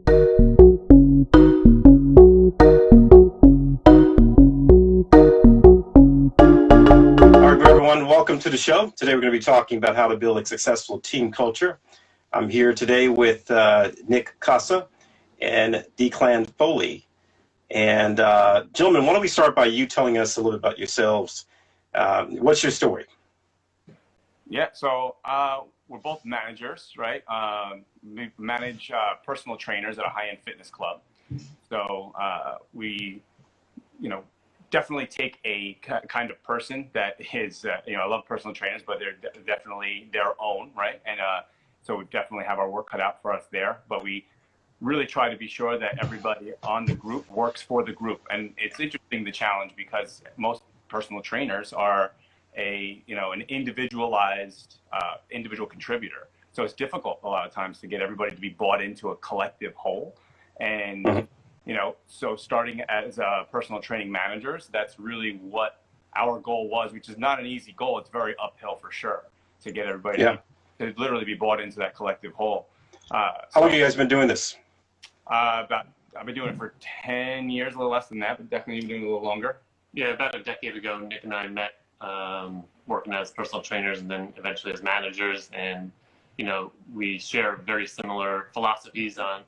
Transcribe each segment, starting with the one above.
Everyone, welcome to the show. Today we're going to be talking about how to build a successful team culture. I'm here today with Nick Causa and Declan Foley. And gentlemen, why don't we start by you telling us a little bit about yourselves. What's your story? Yeah, so we're both managers, right? We manage personal trainers at a high-end fitness club. So we, definitely take a kind of person that is, I love personal trainers, but they're definitely their own, right? And so we definitely have our work cut out for us there, but we really try to be sure that everybody on the group works for the group. And it's interesting, the challenge, because most personal trainers are an individualized individual contributor. So it's difficult a lot of times to get everybody to be bought into a collective whole. And so starting as personal training managers, that's really what our goal was, which is not an easy goal. It's very uphill for sure to get everybody to literally be bought into that collective whole. How long have you guys been doing this? I've been doing it for 10 years, a little less than that, but definitely been doing it a little longer. Yeah, about a decade ago, Nick and I met working as personal trainers and then eventually as managers. And, we share very similar philosophies on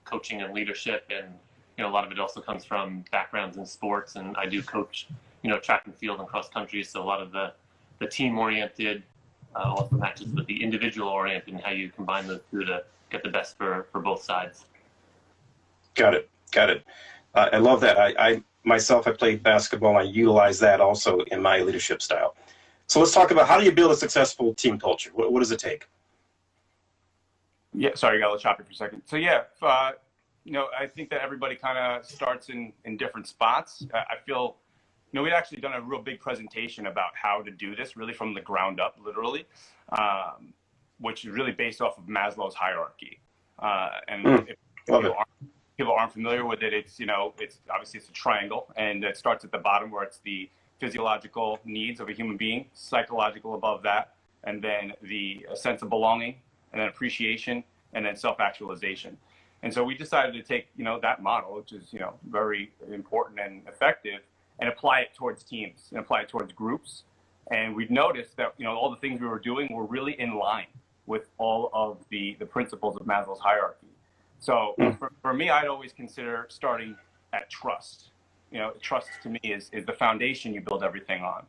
coaching and leadership. And, a lot of it also comes from backgrounds in sports. And I do coach, track and field and cross country. So a lot of the team-oriented also matches with the individual-oriented and how you combine those two to get the best for both sides. Got it. I love that. I myself, I played basketball. I utilize that also in my leadership style. So let's talk about, how do you build a successful team culture? What does it take? Yeah, sorry, I got a little choppy for a second. So yeah, I think that everybody kind of starts in different spots. I feel, we'd actually done a real big presentation about how to do this really from the ground up, literally, which is really based off of Maslow's hierarchy. If people aren't familiar with it, it's obviously it's a triangle, and it starts at the bottom where it's the physiological needs of a human being, psychological above that, and then the sense of belonging, and then appreciation, and then self-actualization. And so we decided to take, that model, which is, very important and effective, and apply it towards teams and apply it towards groups. And we've noticed that, all the things we were doing were really in line with all of the principles of Maslow's hierarchy. So for me, I'd always consider starting at trust. Trust to me is the foundation you build everything on.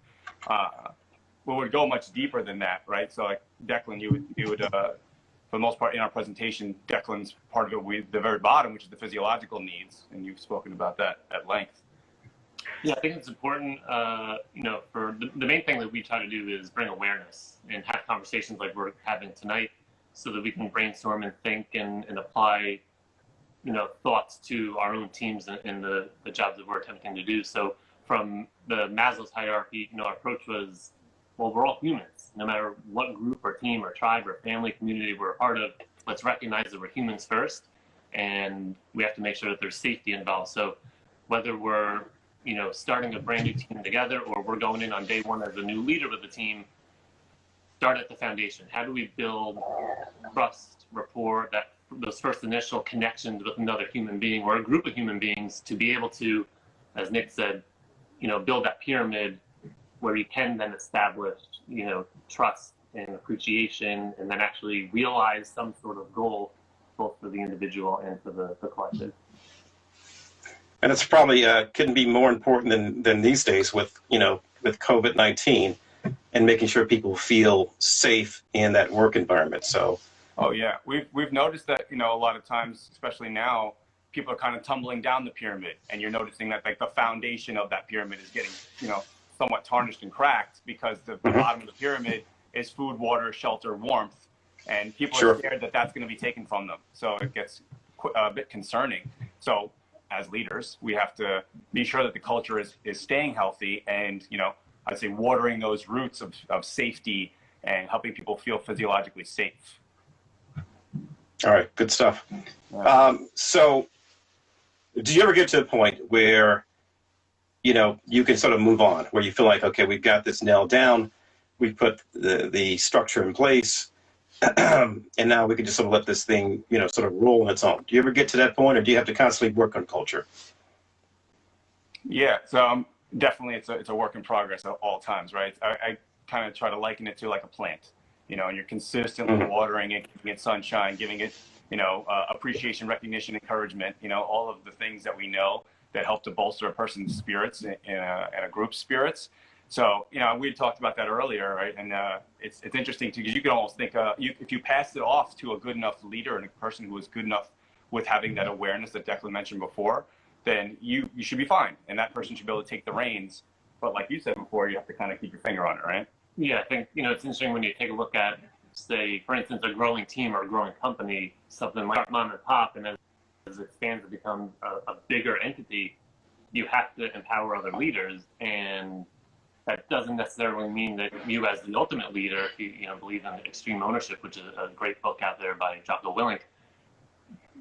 We would go much deeper than that, right? So like Declan, you would for the most part in our presentation, Declan's part of it, the very bottom, which is the physiological needs, and you've spoken about that at length. Yeah, I think it's important, for the main thing that we try to do is bring awareness and have conversations like we're having tonight, so that we can brainstorm and think and apply, thoughts to our own teams and the jobs that we're attempting to do. So from the Maslow's hierarchy, our approach was, well, we're all humans. No matter what group or team or tribe or family community we're a part of, let's recognize that we're humans first, and we have to make sure that there's safety involved. So whether we're, starting a brand new team together or we're going in on day one as a new leader with the team, start at the foundation. How do we build trust, rapport, those first initial connections with another human being or a group of human beings to be able to, as Nick said, build that pyramid where you can then establish, trust and appreciation, and then actually realize some sort of goal, both for the individual and for the collective. And it's probably couldn't be more important than these days with COVID-19 and making sure people feel safe in that work environment. So. Oh yeah, we've noticed that a lot of times, especially now, people are kind of tumbling down the pyramid, and you're noticing that like the foundation of that pyramid is getting somewhat tarnished and cracked because the bottom of the pyramid is food, water, shelter, warmth, and people are scared that that's going to be taken from them. So it gets a bit concerning. So as leaders, we have to be sure that the culture is staying healthy, and I'd say watering those roots of safety and helping people feel physiologically safe. All right, good stuff. So do you ever get to a point where you can sort of move on, where you feel like, okay, we've got this nailed down, we've put the structure in place, and now we can just sort of let this thing, sort of roll on its own. Do you ever get to that point, or do you have to constantly work on culture? Yeah, so definitely it's a work in progress at all times, right? I kind of try to liken it to like a plant, and you're consistently watering it, giving it sunshine, giving it, appreciation, recognition, encouragement, all of the things that we know that help to bolster a person's spirits and a group's spirits. So, we talked about that earlier, right? And it's interesting too, because you can almost think, if you pass it off to a good enough leader and a person who is good enough with having that awareness that Declan mentioned before, then you should be fine. And that person should be able to take the reins. But like you said before, you have to kind of keep your finger on it, right? Yeah, I think, it's interesting when you take a look at, say, for instance, a growing team or a growing company, something like mom and pop, and as it expands to become a bigger entity, you have to empower other leaders. And that doesn't necessarily mean that you as the ultimate leader, if you believe in extreme ownership, which is a great book out there by Jocko Willink,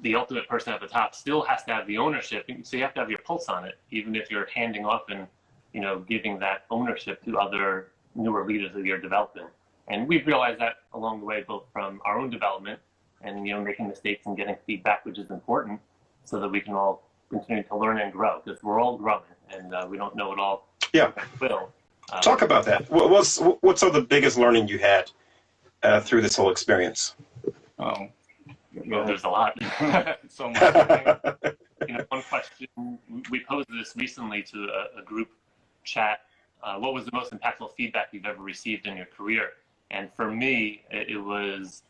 the ultimate person at the top still has to have the ownership. So you have to have your pulse on it, even if you're handing off and, giving that ownership to other newer leaders that you're developing. And we've realized that along the way, both from our own development and, making mistakes and getting feedback, which is important, so that we can all continue to learn and grow, because we're all growing and we don't know it all. Yeah. Will. Talk about that. What's some of the biggest learning you had through this whole experience? Oh, well, there's a lot. So much. One question, we posed this recently to a group chat. What was the most impactful feedback you've ever received in your career? And for me, it was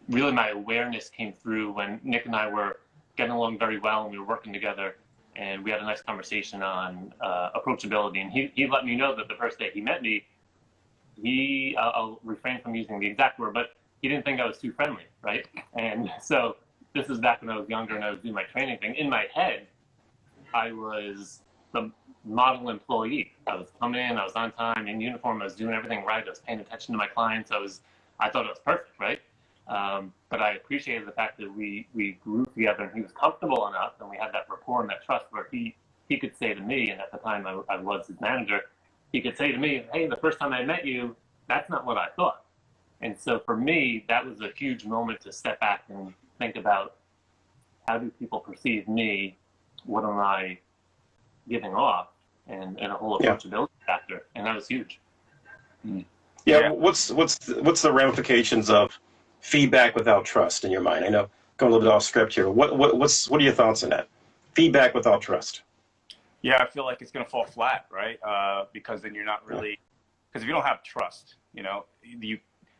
really my awareness came through when Nick and I were getting along very well and we were working together, and we had a nice conversation on approachability. And he let me know that the first day he met me, I'll refrain from using the exact word, but he didn't think I was too friendly, right? And so this is back when I was younger and I was doing my training thing. In my head, I was the model employee. I was coming in, I was on time, in uniform, I was doing everything right, I was paying attention to my clients, I thought it was perfect, right? But I appreciated the fact that we grew together and he was comfortable enough and we had that rapport and that trust where he could say to me, and at the time I was his manager, he could say to me, hey, the first time I met you, that's not what I thought. And so for me, that was a huge moment to step back and think about, how do people perceive me? What am I giving off? And a whole approachability factor. And that was huge. Yeah. What's the ramifications of feedback without trust in your mind? I know going a little bit off script here. What are your thoughts on that? Feedback without trust. Yeah, I feel like it's going to fall flat, right? Because then you're not really, because if you don't have trust,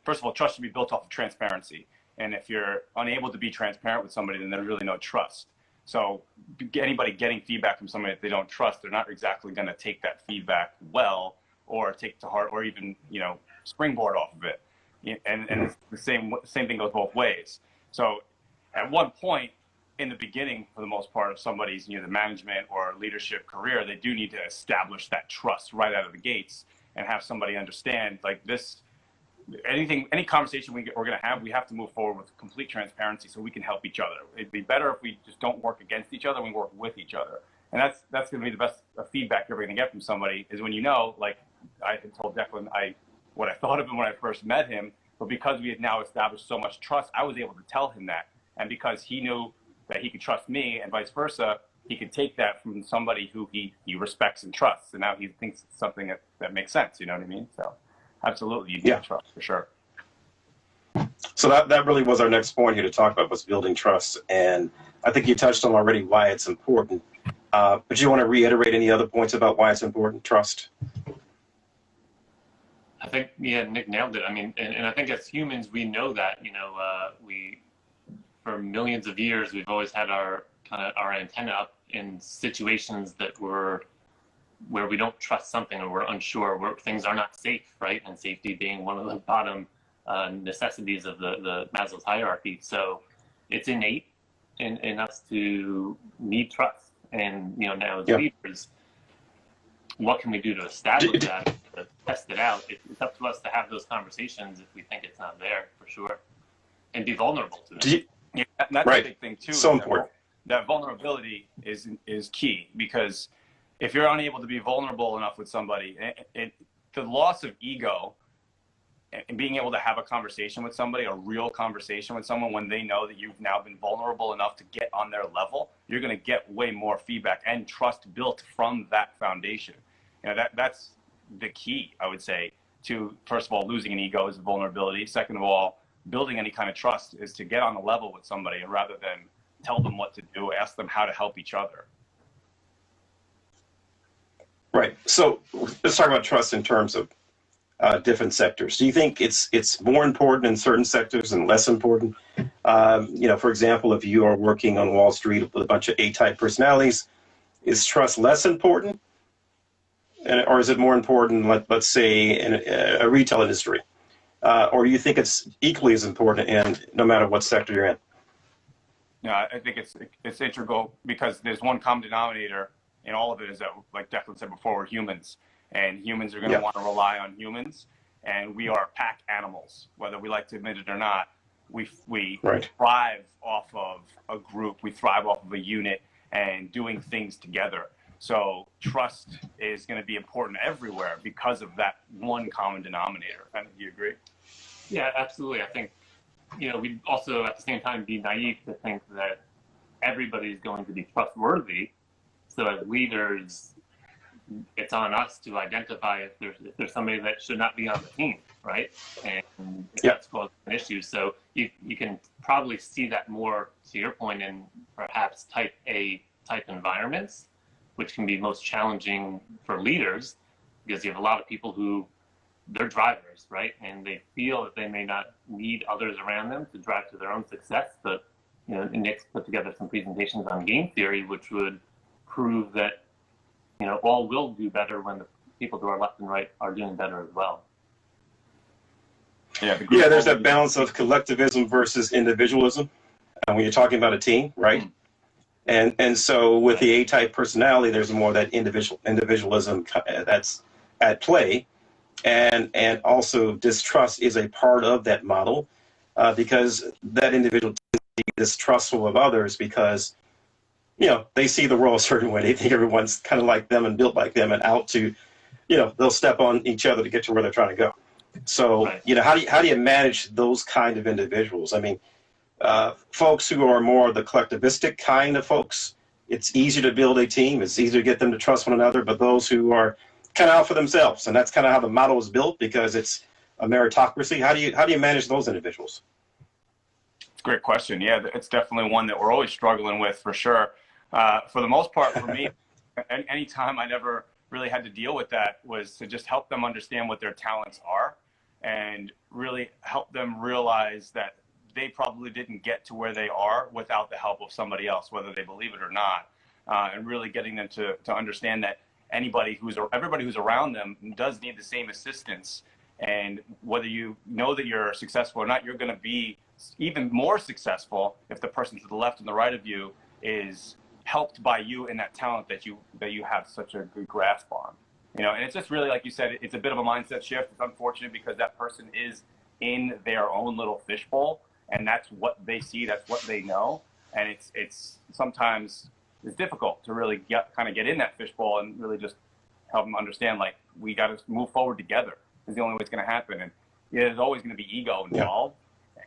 first of all, trust should be built off of transparency. And if you're unable to be transparent with somebody, then there's really no trust. So anybody getting feedback from somebody that they don't trust, they're not exactly going to take that feedback well, or take it to heart, or even, springboard off of it. And it's the same thing goes both ways. So at one point in the beginning, for the most part of somebody's either management or leadership career, they do need to establish that trust right out of the gates and have somebody understand, like, this, any conversation we're going to have, we have to move forward with complete transparency so we can help each other. It'd be better if we just don't work against each other, we work with each other. And that's going to be the best feedback you're ever going to get from somebody, is when like I had told Declan what I thought of him when I first met him, but because we had now established so much trust, I was able to tell him that. And because he knew that he could trust me and vice versa, he could take that from somebody who he respects and trusts. And now he thinks it's something that makes sense, you know what I mean? So absolutely, you need trust for sure. So that really was our next point here to talk about, was building trust. And I think you touched on already why it's important. But you want to reiterate any other points about why it's important, trust? I think, Nick nailed it. I mean, and I think as humans, we know that, we, for millions of years, we've always had our antenna up in situations where we don't trust something, or we're unsure, where things are not safe, right? And safety being one of the bottom necessities of the Maslow's hierarchy. So it's innate in us to need trust. And, now as leaders, what can we do to establish that, to test it out? It's up to us to have those conversations if we think it's not there, for sure, and be vulnerable to it. And that's a big thing too. So important. That vulnerability is key, because if you're unable to be vulnerable enough with somebody, the loss of ego and being able to have a conversation with somebody, a real conversation with someone, when they know that you've now been vulnerable enough to get on their level, you're going to get way more feedback and trust built from that foundation. That's the key, I would say, to, first of all, losing an ego is vulnerability. Second of all, building any kind of trust is to get on the level with somebody, and rather than tell them what to do, ask them how to help each other. Right. So let's talk about trust in terms of different sectors. Do you think it's more important in certain sectors and less important? For example, if you are working on Wall Street with a bunch of A-type personalities, is trust less important? Or is it more important, let's say, in a retail industry? Or do you think it's equally as important no matter what sector you're in? No, I think it's integral, because there's one common denominator in all of it, is that, like Declan said before, we're humans. And humans are going to want to rely on humans, and we are pack animals, whether we like to admit it or not. We thrive off of a group, we thrive off of a unit, and doing things together. So trust is going to be important everywhere because of that one common denominator. Do you agree? Yeah, absolutely. I think, we'd also at the same time be naive to think that everybody's going to be trustworthy. So as leaders, it's on us to identify if there's somebody that should not be on the team, right? And if that's causing an issue. So you can probably see that more, to your point, in perhaps type A type environments, which can be most challenging for leaders, because you have a lot of people who, they're drivers, right? And they feel that they may not need others around them to drive to their own success. But Nick's put together some presentations on game theory, which would prove that all will do better when the people to our left and right are doing better as well. Yeah, there's that balance of collectivism versus individualism when you're talking about a team, right? And so with the A-type personality, there's more of that individualism that's at play, and also distrust is a part of that model, because that individual tends to be distrustful of others because they see the world a certain way. They think everyone's kind of like them and built like them and out to, they'll step on each other to get to where they're trying to go. So, how do you manage those kind of individuals? I mean, folks who are more the collectivistic kind of folks, it's easier to build a team. It's easier to get them to trust one another. But those who are kind of out for themselves, and that's kind of how the model is built because it's a meritocracy. How do you manage those individuals? It's a great question. Yeah, it's definitely one that we're always struggling with, for sure. For the most part, for me, any time I never really had to deal with that was to just help them understand what their talents are and really help them realize that they probably didn't get to where they are without the help of somebody else, whether they believe it or not, and really getting them to understand that everybody who's around them does need the same assistance. And whether you know that you're successful or not, you're going to be even more successful if the person to the left and the right of you is helped by you in that talent that you have such a good grasp on. And it's just really, like you said, it's a bit of a mindset shift. It's unfortunate because that person is in their own little fishbowl, and that's what they see, that's what they know. And it's sometimes it's difficult to really get in that fishbowl and really just help them understand, like, we got to move forward together is the only way it's going to happen. And there's always going to be ego involved.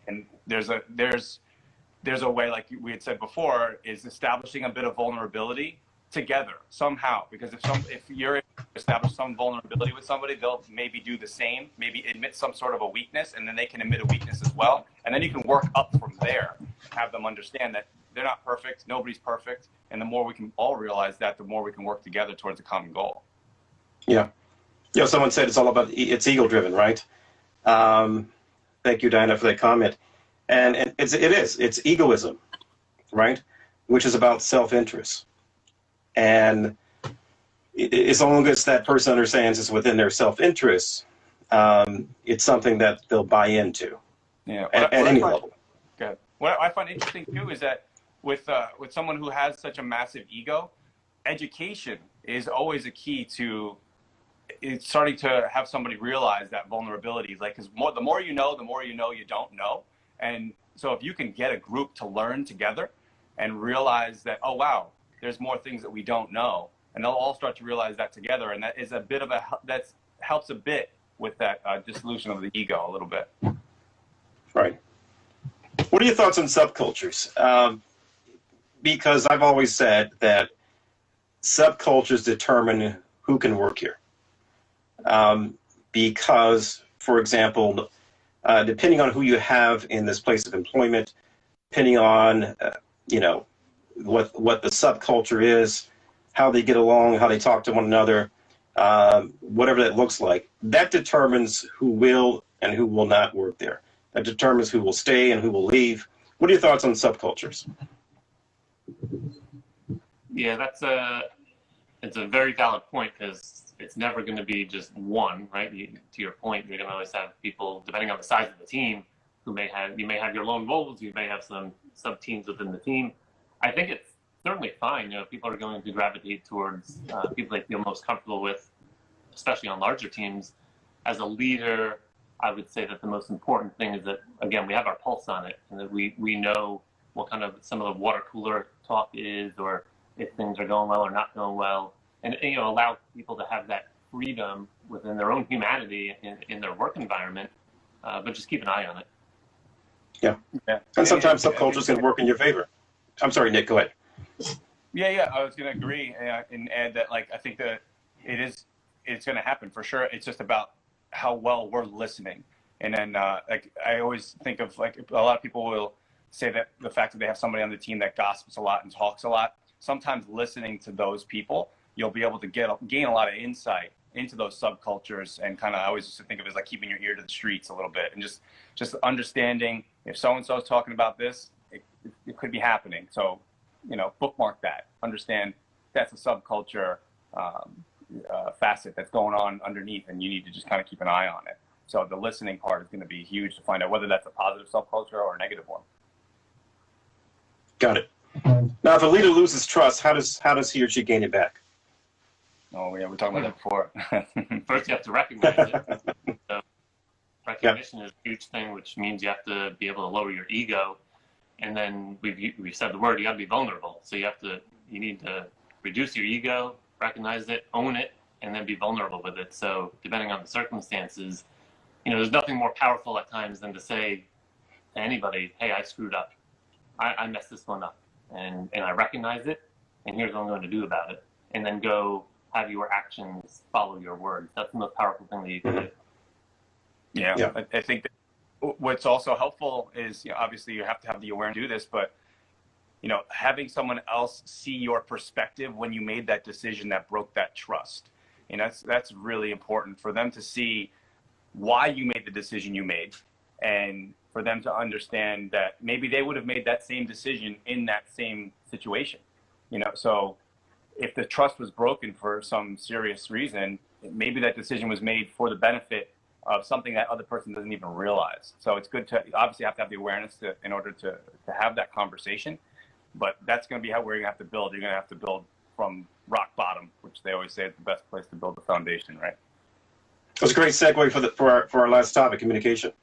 And there's a way, like we had said before, is establishing a bit of vulnerability together somehow. Because if you're able to establish some vulnerability with somebody, they'll maybe do the same, maybe admit some sort of a weakness, and then they can admit a weakness as well. And then you can work up from there, have them understand that they're not perfect, nobody's perfect. And the more we can all realize that, the more we can work together towards a common goal. Yeah. Someone said it's ego driven, right? Thank you, Diana, for that comment. And it's egoism, right? Which is about self-interest. And as long as that person understands it's within their self-interest, it's something that they'll buy into. At any level. Good. What I find interesting too is that with someone who has such a massive ego, education is always a key to starting to have somebody realize that vulnerability. Like, because the more you know you don't know. And so if you can get a group to learn together and realize that, oh, wow, there's more things that we don't know, and they'll all start to realize that together. And that is that helps a bit with that dissolution of the ego a little bit. Right. What are your thoughts on subcultures? Because I've always said that subcultures determine who can work here. Because, for example, depending on who you have in this place of employment, depending on, what the subculture is, how they get along, how they talk to one another, whatever that looks like, that determines who will and who will not work there. That determines who will stay and who will leave. What are your thoughts on subcultures? Yeah, it's a very valid point, because it's never going to be just one, right? To your point, you're going to always have people, depending on the size of the team, you may have your lone wolves, you may have some sub teams within the team. I think it's certainly fine. People are going to gravitate towards people they feel most comfortable with, especially on larger teams. As a leader, I would say that the most important thing is that, again, we have our pulse on it, and that we know what kind of some of the water cooler talk is, or if things are going well or not going well, and allow people to have that freedom within their own humanity in their work environment, but just keep an eye on it. Yeah. And sometimes subcultures can work in your favor. I'm sorry, Nick, go ahead. Yeah, I was going to agree and add that, I think that it's going to happen for sure. It's just about how well we're listening. And then, I always think of, a lot of people will say that the fact that they have somebody on the team that gossips a lot and talks a lot, sometimes listening to those people, you'll be able to gain a lot of insight into those subcultures, and I always used to think of it as keeping your ear to the streets a little bit, and just understanding if so-and-so is talking about this, it could be happening. So, bookmark that, understand that's a subculture facet that's going on underneath, and you need to just keep an eye on it. So the listening part is going to be huge to find out whether that's a positive subculture or a negative one. Got it. Now, if a leader loses trust, how does he or she gain it back? Oh, yeah, we talked about that before. First, you have to recognize it. So recognition is a huge thing, which means you have to be able to lower your ego. And then we've said the word, you got to be vulnerable. So you need to reduce your ego, recognize it, own it, and then be vulnerable with it. So depending on the circumstances, there's nothing more powerful at times than to say to anybody, hey, I screwed up. I messed this one up. And I recognize it, and here's what I'm going to do about it. And then go have your actions follow your words. That's the most powerful thing that you can do. Yeah. I think that what's also helpful is, obviously you have to have the awareness to do this, but, having someone else see your perspective when you made that decision that broke that trust. And that's really important for them to see why you made the decision you made, and for them to understand that maybe they would have made that same decision in that same situation. So if the trust was broken for some serious reason, maybe that decision was made for the benefit of something that other person doesn't even realize. So it's good to obviously have the awareness in order to have that conversation, but that's going to be where you're going to have to build. You're going to have to build from rock bottom, which they always say is the best place to build the foundation, right? That's a great segue for our last topic, communication.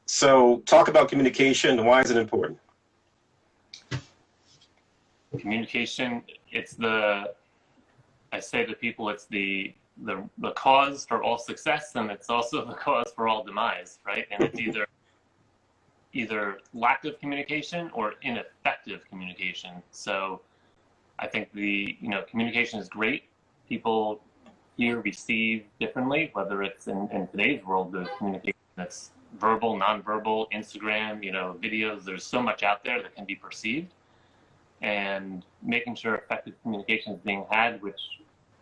So talk about communication. Why is it important? Communication, I say to people, it's the cause for all success, and it's also the cause for all demise, right? And it's either lack of communication or ineffective communication. So I think communication is great. People hear, receive differently, whether it's in today's world, there's communication that's verbal, nonverbal, Instagram, videos. There's so much out there that can be perceived, and making sure effective communication is being had, which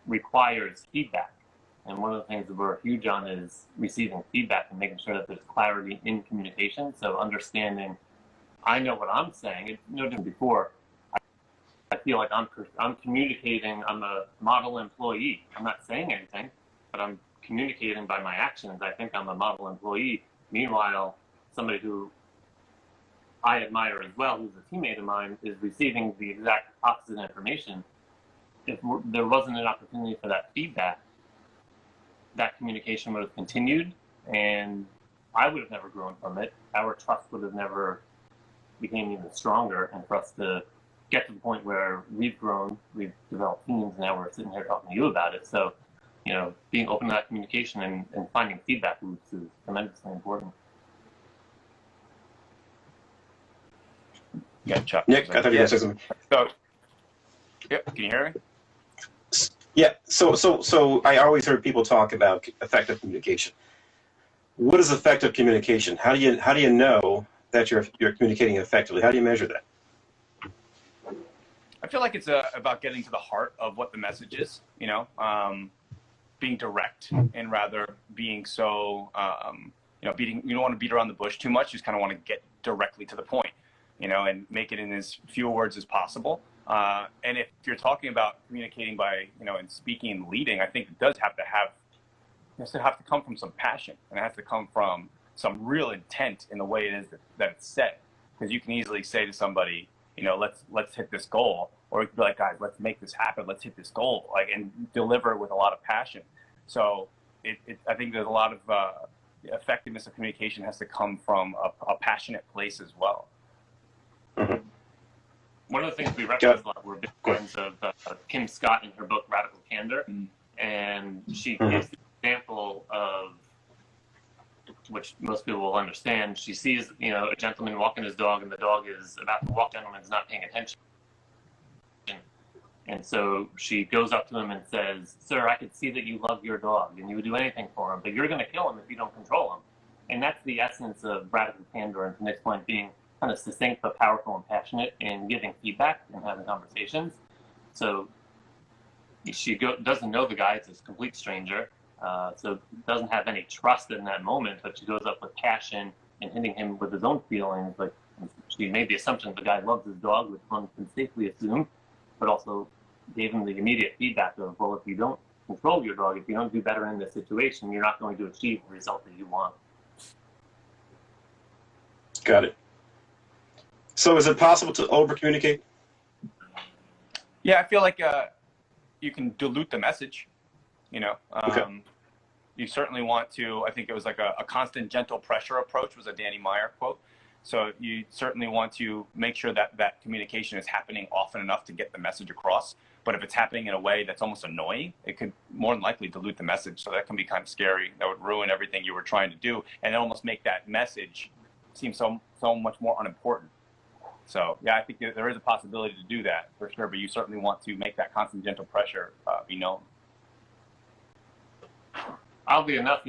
requires feedback. And one of the things that we're huge on is receiving feedback and making sure that there's clarity in communication. So understanding, I know what I'm saying. It's no different before. I feel like I'm communicating. I'm a model employee. I'm not saying anything, but I'm communicating by my actions. I think I'm a model employee. Meanwhile, somebody who I admire as well, who's a teammate of mine, is receiving the exact opposite information. If there wasn't an opportunity for that feedback, that communication would have continued, and I would have never grown from it. Our trust would have never became even stronger, and for us to get to the point where we've grown, we've developed teams, and now we're sitting here talking to you about it. So being open to that communication and finding feedback loops is tremendously important. Yeah, Chuck. Nick, I thought you were going to say something. So, yeah, can you hear me? Yeah. So I always heard people talk about effective communication. What is effective communication? How do you know that you're communicating effectively? How do you measure that? I feel like it's about getting to the heart of what the message is. Being direct and rather being so beating. You don't want to beat around the bush too much. You just kind of want to get directly to the point. And make it in as few words as possible. And if you're talking about communicating by, and speaking and leading, I think it does have to come from some passion, and it has to come from some real intent in the way it is that it's said. Because you can easily say to somebody, let's hit this goal, or you could be like, guys, let's make this happen. Let's hit this goal, and deliver it with a lot of passion. So I think there's a lot of effectiveness of communication has to come from a passionate place as well. Mm-hmm. One of the things we recognize a lot, we're big fans of Kim Scott in her book Radical Candor, and she gives the example of, which most people will understand. She sees a gentleman walking his dog, and the dog is about to walk. Gentleman's not paying attention, and so she goes up to him and says, "Sir, I could see that you love your dog, and you would do anything for him, but you're going to kill him if you don't control him." And that's the essence of radical candor, and to Nick's point, being kind of succinct but powerful and passionate in giving feedback and having conversations. So she doesn't know the guy; it's a complete stranger. So doesn't have any trust in that moment, but she goes up with passion and hitting him with his own feelings. Like, she made the assumption the guy loves his dog, which one can safely assume, but also gave him the immediate feedback of, well, if you don't control your dog, if you don't do better in this situation, you're not going to achieve the result that you want. Got it. So is it possible to over-communicate? Yeah, I feel like you can dilute the message. Okay. You certainly want to, I think it was like a constant gentle pressure approach was a Danny Meyer quote. So you certainly want to make sure that communication is happening often enough to get the message across. But if it's happening in a way that's almost annoying, it could more than likely dilute the message. So that can be kind of scary. That would ruin everything you were trying to do and almost make that message seem so much more unimportant. So yeah, I think there is a possibility to do that for sure, but you certainly want to make that constant gentle pressure be known. Oddly enough,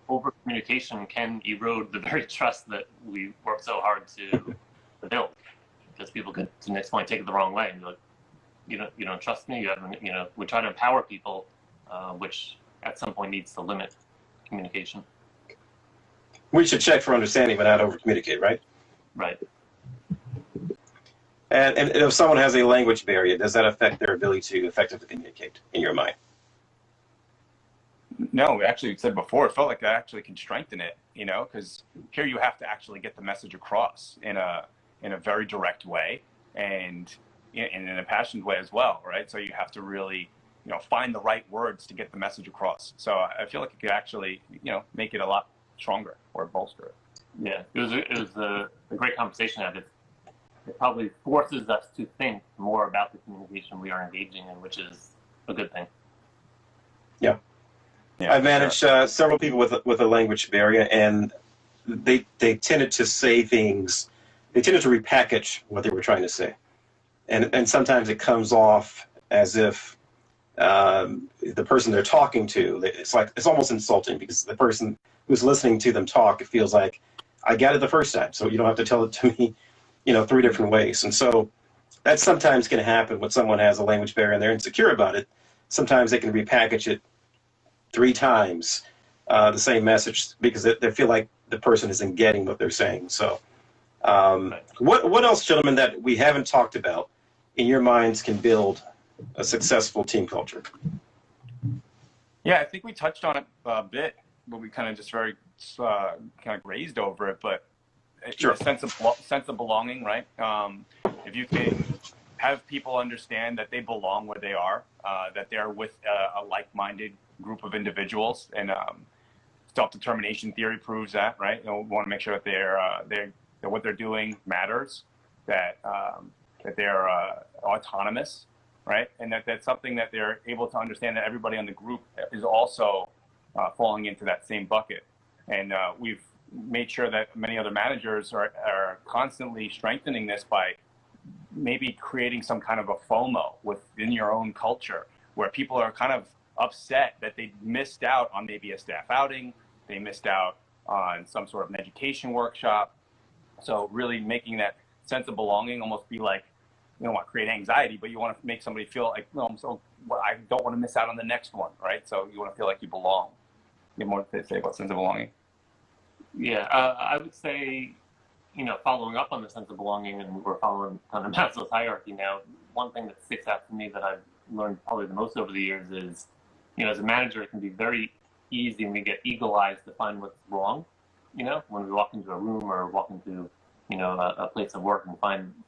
over communication can erode the very trust that we work so hard to build, because people could, to Nick's point, take it the wrong way and be like, you don't trust me. We try to empower people, which at some point needs to limit communication. We should check for understanding, but not over-communicate, right? Right. And if someone has a language barrier, does that affect their ability to effectively communicate, in your mind? No, we actually said before, it felt like that actually can strengthen it, because here you have to actually get the message across in a very direct way and in a passionate way as well, right? So you have to really, find the right words to get the message across. So I feel like it could actually, make it a lot stronger or bolster it. Yeah, it was a great conversation. It probably forces us to think more about the communication we are engaging in, which is a good thing. Yeah. Yeah, I've managed several people with a language barrier, and they tended to say things. They tended to repackage what they were trying to say, and sometimes it comes off as if the person they're talking to, it's almost insulting, because the person who's listening to them talk, it feels like, I got it the first time, so you don't have to tell it to me, 3 different ways. And so that sometimes can happen when someone has a language barrier and they're insecure about it. Sometimes they can repackage it 3 times the same message, because they feel like the person isn't getting what they're saying. So what else, gentlemen, that we haven't talked about in your minds can build a successful team culture? Yeah, I think we touched on it a bit, but we kind of just very kind of grazed over it. But Sure. a sense of belonging, right? If you can have people understand that they belong where they are, that they're with a like-minded group of individuals, and self-determination theory proves that, right? We want to make sure that that what they're doing matters, that they're autonomous, right? And that's something that they're able to understand, that everybody on the group is also falling into that same bucket. And we've made sure that many other managers are constantly strengthening this by maybe creating some kind of a FOMO within your own culture, where people are kind of upset that they missed out on maybe a staff outing, they missed out on some sort of an education workshop. So really making that sense of belonging almost be like, you don't want to create anxiety, but you want to make somebody feel like, no, I don't want to miss out on the next one, right? So you want to feel like you belong. You have more to say about sense of belonging? Yeah, I would say, following up on the sense of belonging, and we're following kind of Maslow's hierarchy now, one thing that sticks out to me that I've learned probably the most over the years is, as a manager, it can be very easy when we get eagle eyes to find what's wrong, when we walk into a room or walk into, a place of work and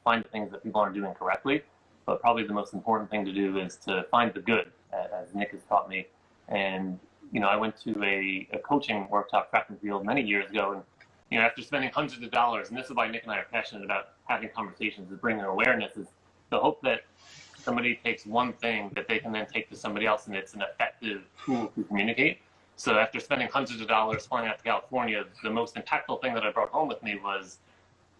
find things that people aren't doing correctly. But probably the most important thing to do is to find the good, as Nick has taught me. And, I went to a coaching workshop, track and field, many years ago, and after spending hundreds of dollars, and this is why Nick and I are passionate about having conversations and bringing awareness, is the hope that somebody takes one thing that they can then take to somebody else, and it's an effective tool to communicate. So after spending hundreds of dollars flying out to California, the most impactful thing that I brought home with me was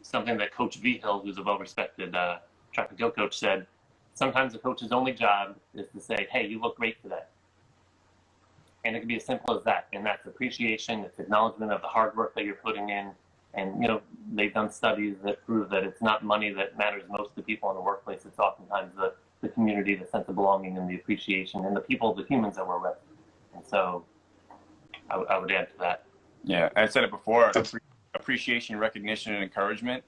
something that Coach V. Hill, who's a well-respected track and field coach, said. Sometimes the coach's only job is to say, hey, you look great today. And it can be as simple as that. And that's appreciation, it's acknowledgement of the hard work that you're putting in. And, they've done studies that prove that it's not money that matters most to people in the workplace. It's oftentimes the community, the sense of belonging, and the appreciation, and the people, the humans that we're with. And so I would add to that. Yeah, I said it before, appreciation, recognition, and encouragement.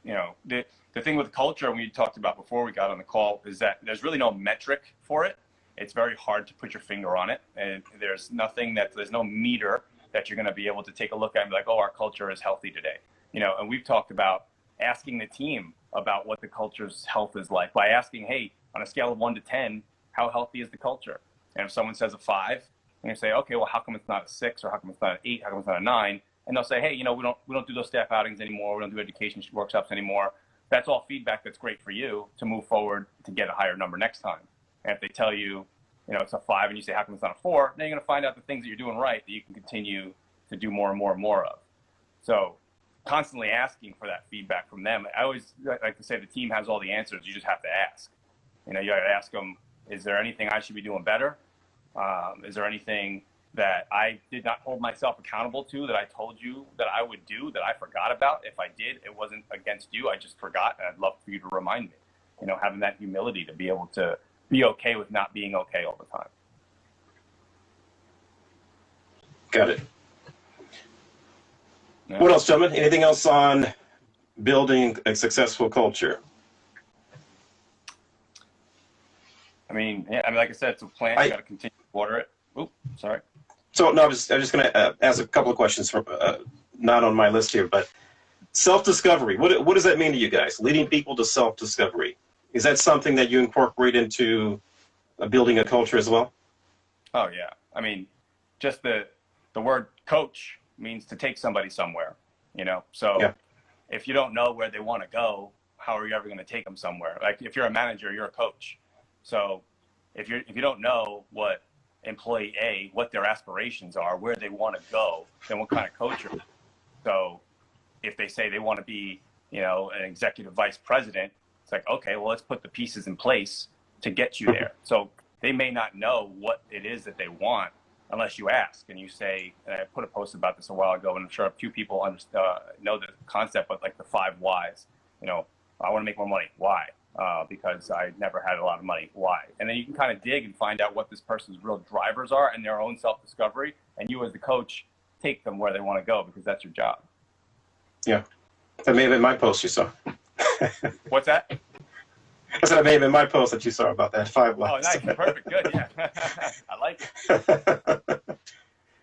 The thing with culture, we talked about before we got on the call, is that there's really no metric for it. It's very hard to put your finger on it. And there's no meter that you're going to be able to take a look at and be like, oh, our culture is healthy today. And we've talked about asking the team about what the culture's health is like by asking, hey, on a scale of 1 to 10, how healthy is the culture? And if someone says a 5, and you say, okay, well, how come it's not a 6, or how come it's not an 8, how come it's not a 9? And they'll say, hey, we don't do those staff outings anymore. We don't do education workshops anymore. That's all feedback that's great for you to move forward to get a higher number next time. And if they tell you, it's a 5, and you say, how come it's not a 4? Then you're going to find out the things that you're doing right that you can continue to do more and more and more of. So constantly asking for that feedback from them. I always like to say the team has all the answers. You just have to ask. You got to ask them, is there anything I should be doing better? Is there anything that I did not hold myself accountable to, that I told you that I would do, that I forgot about? If I did, it wasn't against you. I just forgot, and I'd love for you to remind me. Having that humility to be able to be okay with not being okay all the time. Got it. Yeah. What else, gentlemen? Anything else on building a successful culture? Like I said, it's a plant. You got to continue to water it. Oops, sorry. So no, I'm just going to ask a couple of questions from not on my list here, but self-discovery. What does that mean to you guys? Leading people to self-discovery. Is that something that you incorporate into building a culture as well? Oh yeah. Just the word coach means to take somebody somewhere. So yeah. If you don't know where they want to go, how are you ever going to take them somewhere? Like if you're a manager, you're a coach. So if you don't know what employee A, what their aspirations are, where they want to go, then what kind of coach are you? So if they say they want to be, an executive vice president, it's like, okay, well, let's put the pieces in place to get you there. So they may not know what it is that they want unless you ask and you say, and I put a post about this a while ago, and I'm sure a few people know the concept, but like the 5 whys. I want to make more money. Why? Because I never had a lot of money. Why? And then you can kind of dig and find out what this person's real drivers are and their own self-discovery. And you as the coach, take them where they want to go, because that's your job. Yeah. That may have been my post you saw. What's that? I said it may have been my post that you saw about that 5 whys. Oh, nice. Perfect. Good. Yeah. I like it.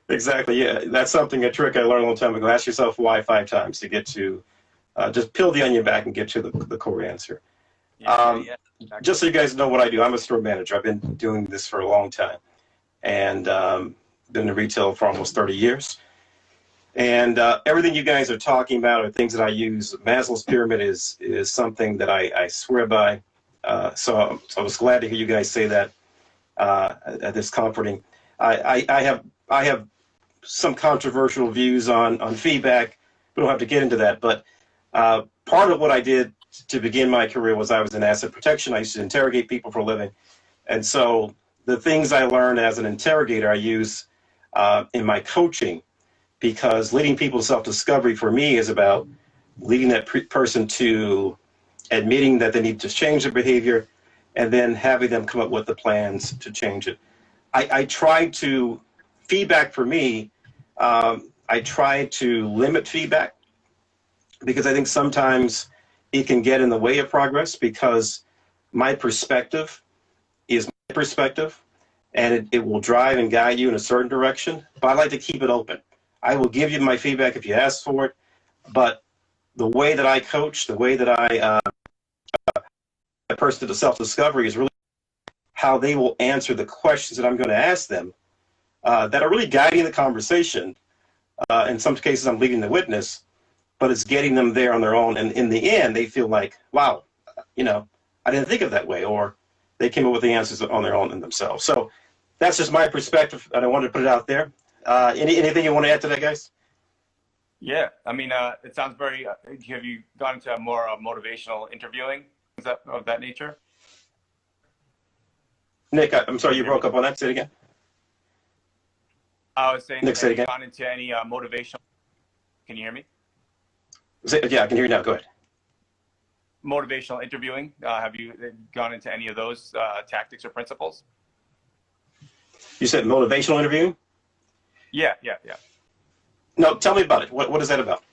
Exactly. Yeah. That's a trick I learned a long time ago. Ask yourself why 5 times to get to, just peel the onion back and get to the core answer. Yeah, exactly. Just so you guys know what I do, I'm a store manager. I've been doing this for a long time, and been in retail for almost 30 years. And everything you guys are talking about are things that I use. Maslow's pyramid is something that I swear by. So I was glad to hear you guys say that. This comforting. I have some controversial views on feedback. We don't have to get into that, but part of what I did to begin my career was I was in asset protection. I used to interrogate people for a living, and so the things I learned as an interrogator I use in my coaching, because leading people to self-discovery for me is about leading that person to admitting that they need to change their behavior, and then having them come up with the plans to change it. I try to, feedback for me, I try to limit feedback, because I think sometimes it can get in the way of progress, because my perspective is my perspective, and it will drive and guide you in a certain direction, but I like to keep it open. I will give you my feedback if you ask for it, but the way that I coach, the way that I a person to self-discovery is really how they will answer the questions that I'm going to ask them that are really guiding the conversation. In some cases, I'm leading the witness, but it's getting them there on their own. And in the end, they feel like, wow, I didn't think of that way, or they came up with the answers on their own and themselves. So that's just my perspective, and I wanted to put it out there. Anything you want to add to that, guys? Yeah, I mean, it sounds very. Have you gone into more motivational interviewing? Is that of that nature? Nick, I'm sorry, you broke up on that. Say it again. I was saying, Nick, say it again. Gone into any motivational? Can you hear me? Yeah, I can hear you now. Go ahead. Motivational interviewing. Have you gone into any of those tactics or principles? You said motivational interviewing? Yeah. No, tell me about it. What is that about?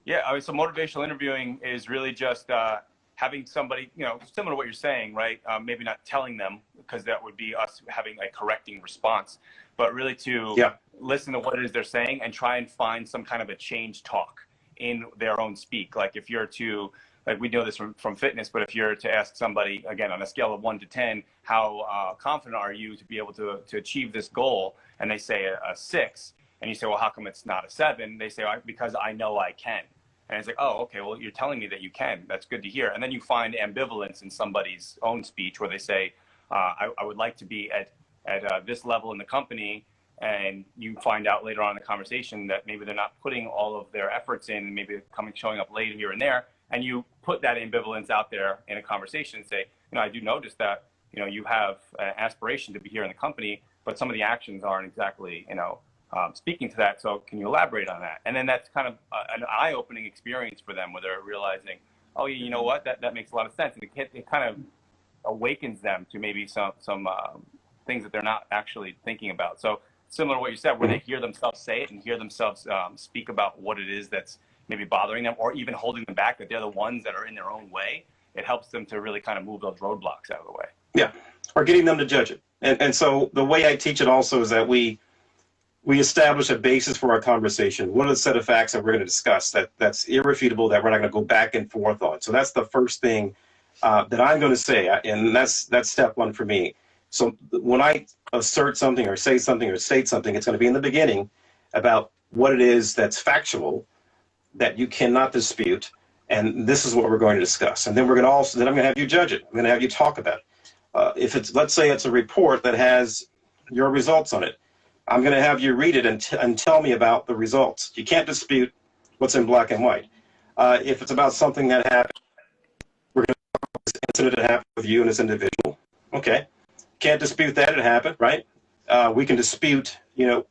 Yeah, I mean, so motivational interviewing is really just having somebody, similar to what you're saying, right? Maybe not telling them, because that would be us having a correcting response, but really to listen to what it is they're saying and try and find some kind of a change talk in their own speak. Like if you're to, like we know this from fitness, but if you're to ask somebody, again, on a scale of 1 to 10, how confident are you to be able to achieve this goal? And they say a 6. And you say, well, how come it's not a 7? They say, because I know I can. And it's like, oh, okay, well, you're telling me that you can. That's good to hear. And then you find ambivalence in somebody's own speech where they say, I would like to be at this level in the company. And you find out later on in the conversation that maybe they're not putting all of their efforts in, maybe showing up late here and there. And you put that ambivalence out there in a conversation and say, I do notice that, you have an aspiration to be here in the company, but some of the actions aren't exactly, speaking to that. So can you elaborate on that? And then that's kind of an eye-opening experience for them where they're realizing, oh, you know what, that makes a lot of sense. And it kind of awakens them to maybe some things that they're not actually thinking about. So similar to what you said, where they hear themselves say it and hear themselves speak about what it is that's maybe bothering them or even holding them back, that they're the ones that are in their own way, it helps them to really kind of move those roadblocks out of the way. Yeah, or getting them to judge it. And so the way I teach it also is that we establish a basis for our conversation. What are the set of facts that we're going to discuss that's irrefutable, that we're not going to go back and forth on? So that's the first thing that I'm going to say, and that's step one for me. So when I assert something or say something or state something, it's going to be in the beginning about what it is that's factual, that you cannot dispute, and this is what we're going to discuss. And then I'm going to have you judge it. I'm going to have you talk about it. If it's, let's say it's a report that has your results on it, I'm going to have you read it and tell me about the results. You can't dispute what's in black and white. If it's about something that happened, we're going to talk about this incident that happened with you and this individual. Okay. Can't dispute that it happened, right? We can dispute,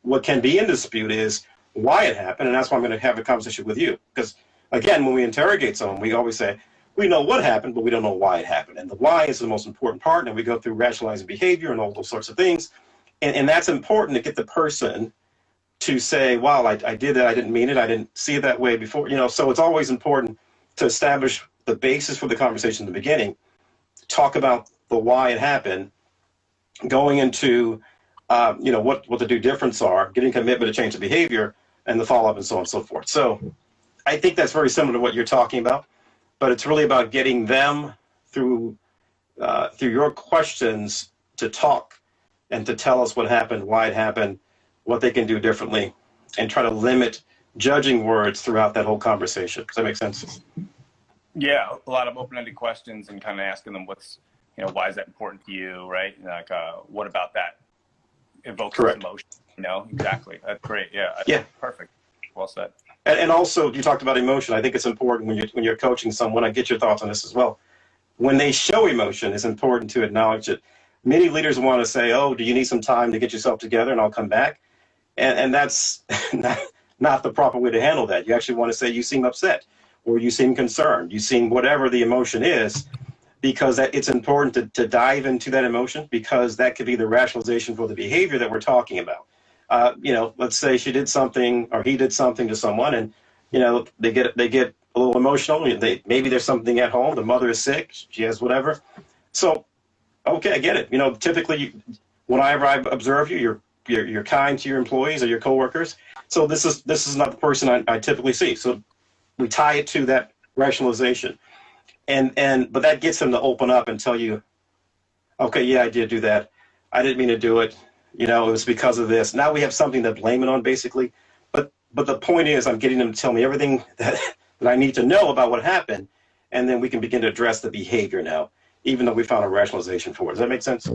what can be in dispute is why it happened, and that's why I'm going to have a conversation with you. Because, again, when we interrogate someone, we always say, we know what happened, but we don't know why it happened. And the why is the most important part, and we go through rationalizing behavior and all those sorts of things. And that's important to get the person to say, wow, I did that, I didn't mean it, I didn't see it that way before. So it's always important to establish the basis for the conversation in the beginning, talk about the why it happened, going into what the do difference are, getting commitment to change the behavior, and the follow-up and so on and so forth. So I think that's very similar to what you're talking about, but it's really about getting them through your questions to talk and to tell us what happened, why it happened, what they can do differently, and try to limit judging words throughout that whole conversation. Does that make sense? Yeah, a lot of open-ended questions and kind of asking them why is that important to you, right? Like, what about that evokes this Correct. emotion? Exactly. That's great. Yeah. Yeah. Perfect. Well said. And also, you talked about emotion. I think it's important when you're coaching someone. I get your thoughts on this as well. When they show emotion, it's important to acknowledge it. Many leaders want to say, "Oh, do you need some time to get yourself together, and I'll come back," and that's not the proper way to handle that. You actually want to say, "You seem upset," or "You seem concerned," "You seem," whatever the emotion is, because it's important to dive into that emotion, because that could be the rationalization for the behavior that we're talking about. Let's say she did something or he did something to someone, and they get a little emotional. Maybe there's something at home. The mother is sick. She has whatever. So, okay, I get it. Typically, whenever I observe you, you're kind to your employees or your coworkers. So this is not the person I typically see. So we tie it to that rationalization, but that gets them to open up and tell you, okay, yeah, I did do that. I didn't mean to do it. It was because of this. Now we have something to blame it on, basically. But the point is, I'm getting them to tell me everything that I need to know about what happened, and then we can begin to address the behavior now, even though we found a rationalization for it. Does that make sense?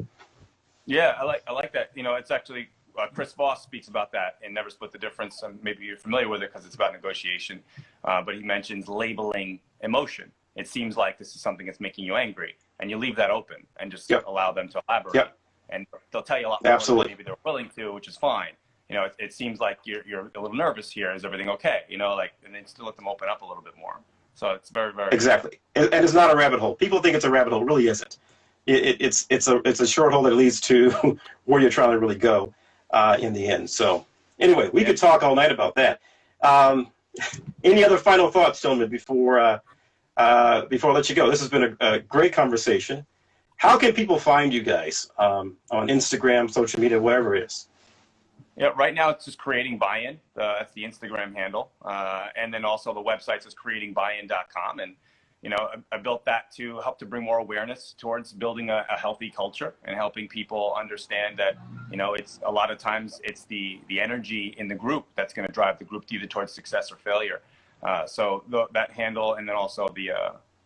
Yeah, I like that. It's actually Chris Voss speaks about that in Never Split the Difference. Maybe you're familiar with it because it's about negotiation, but he mentions labeling emotion. It seems like this is something that's making you angry, and you leave that open and just allow them to elaborate. Yep. And they'll tell you a lot more Absolutely. than maybe they're willing to, which is fine. It seems like you're a little nervous here. Is everything okay? And then still let them open up a little bit more. So it's very, very exactly. And it's not a rabbit hole. People think it's a rabbit hole. It really isn't. It's a short hole that leads to where you're trying to really go in the end. So anyway, we could talk all night about that. Any other final thoughts, gentlemen, before I let you go? This has been a great conversation. How can people find you guys on Instagram, social media, whatever it is? Yeah, right now it's just Creating Buy-In. That's the Instagram handle. And then also the website is creatingbuyin.com. And, I built that to help to bring more awareness towards building a healthy culture and helping people understand that, it's a lot of times it's the energy in the group that's going to drive the group either towards success or failure. So that handle, and then also the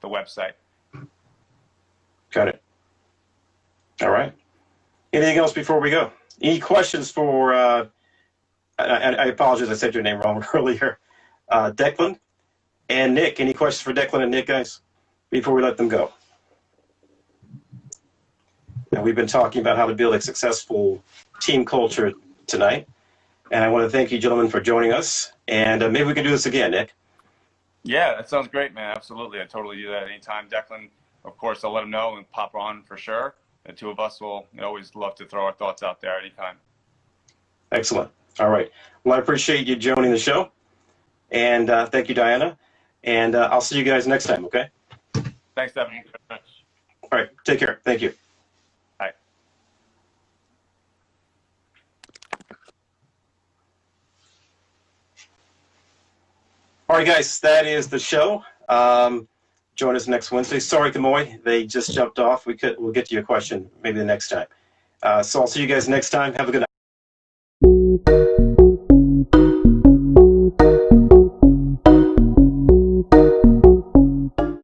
website. Got it. All right. Anything else before we go? Any questions for, I apologize, I said your name wrong earlier, Declan and Nick. Any questions for Declan and Nick, guys, before we let them go? And we've been talking about how to build a successful team culture tonight. And I want to thank you, gentlemen, for joining us. And maybe we can do this again, Nick. Yeah, that sounds great, man. Absolutely. I totally do that anytime. Declan, of course, I'll let him know and pop on for sure. The two of us will always love to throw our thoughts out there anytime. Excellent. All right. Well, I appreciate you joining the show. And thank you, Diana. And I'll see you guys next time, okay? Thanks, Devin. Thank you very much. All right. Take care. Thank you. Bye. All right, guys. That is the show. Join us next Wednesday. Sorry, Kamoy. They just jumped off. We'll get to your question maybe the next time. So I'll see you guys next time. Have a good night.